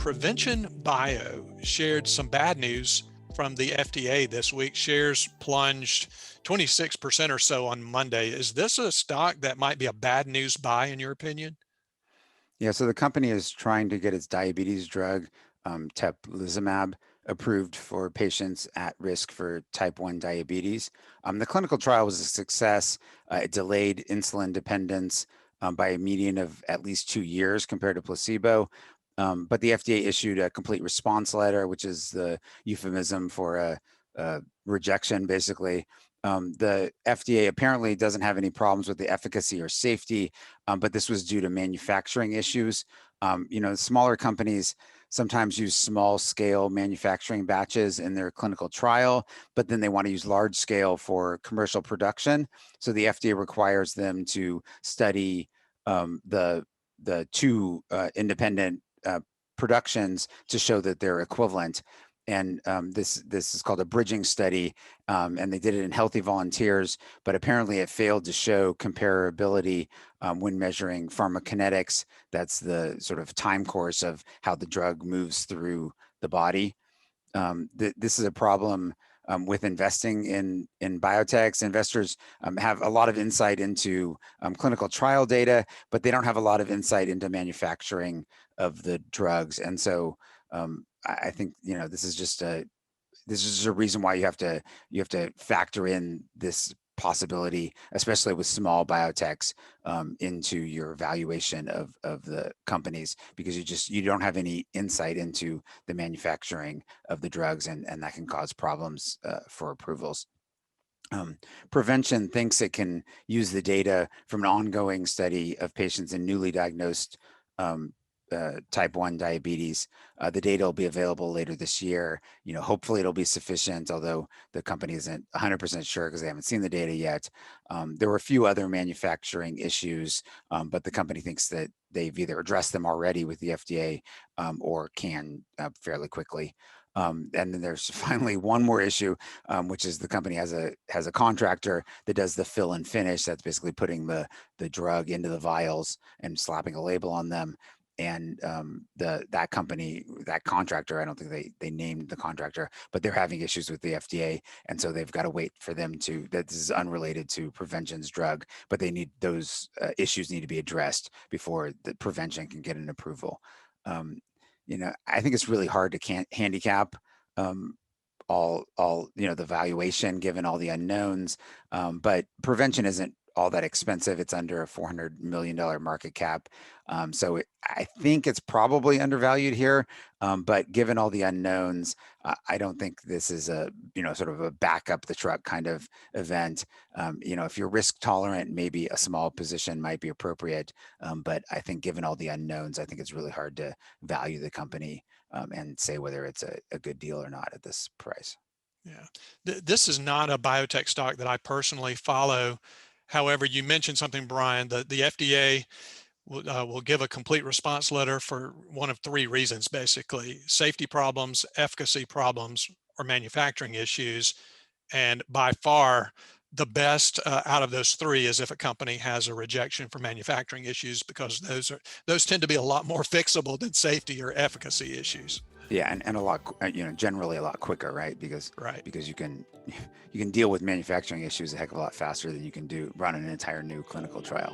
Provention Bio shared some bad news from the FDA this week. Shares plunged 26% or so on Monday. Is this a stock that might be a bad news buy, in your opinion? Yeah, so the company is trying to get its diabetes drug, teplizumab, approved for patients at risk for type 1 diabetes. The clinical trial was a success. It delayed insulin dependence by a median of at least 2 years compared to placebo. But the FDA issued a complete response letter, which is the euphemism for a rejection, basically. The FDA apparently doesn't have any problems with the efficacy or safety, but this was due to manufacturing issues. Smaller companies sometimes use small scale manufacturing batches in their clinical trial, but then they want to use large scale for commercial production. So the FDA requires them to study the two independent productions to show that they're equivalent. And this is called a bridging study, and they did it in healthy volunteers, but apparently it failed to show comparability when measuring pharmacokinetics. That's the sort of time course of how the drug moves through the body. This is a problem with investing in biotechs. Investors have a lot of insight into clinical trial data, but they don't have a lot of insight into manufacturing of the drugs. And so I think this is just a reason why you have to factor in this possibility, especially with small biotechs, into your valuation of the companies, because you don't have any insight into the manufacturing of the drugs, and that can cause problems for approvals. Provention thinks it can use the data from an ongoing study of patients in newly diagnosed type 1 diabetes. The data will be available later this year. Hopefully it'll be sufficient, although the company isn't 100% sure because they haven't seen the data yet. There were a few other manufacturing issues, but the company thinks that they've either addressed them already with the FDA or can fairly quickly. And then there's finally one more issue, which is the company has a contractor that does the fill and finish. That's basically putting the drug into the vials and slapping a label on them. And that company, that contractor, I don't think they named the contractor, but they're having issues with the FDA, and so they've got to wait for them to. This is unrelated to Provention's drug, but they need those issues need to be addressed before the Provention can get an approval. I think it's really hard to handicap all the valuation given all the unknowns, but Provention isn't all that expensive. It's under a $400 million market cap. So I think it's probably undervalued here, but given all the unknowns, I don't think this is a, sort of a back up the truck kind of event. If you're risk tolerant, maybe a small position might be appropriate. But I think given all the unknowns, I think it's really hard to value the company and say whether it's a good deal or not at this price. Yeah, this is not a biotech stock that I personally follow. However, you mentioned something, Brian, that the FDA will give a complete response letter for one of three reasons, basically: safety problems, efficacy problems, or manufacturing issues. And by far, the best out of those three is if a company has a rejection for manufacturing issues, because those tend to be a lot more fixable than safety or efficacy issues. Yeah, and a lot, generally a lot quicker, right? Because Right. you can deal with manufacturing issues a heck of a lot faster than you can run an entire new clinical trial.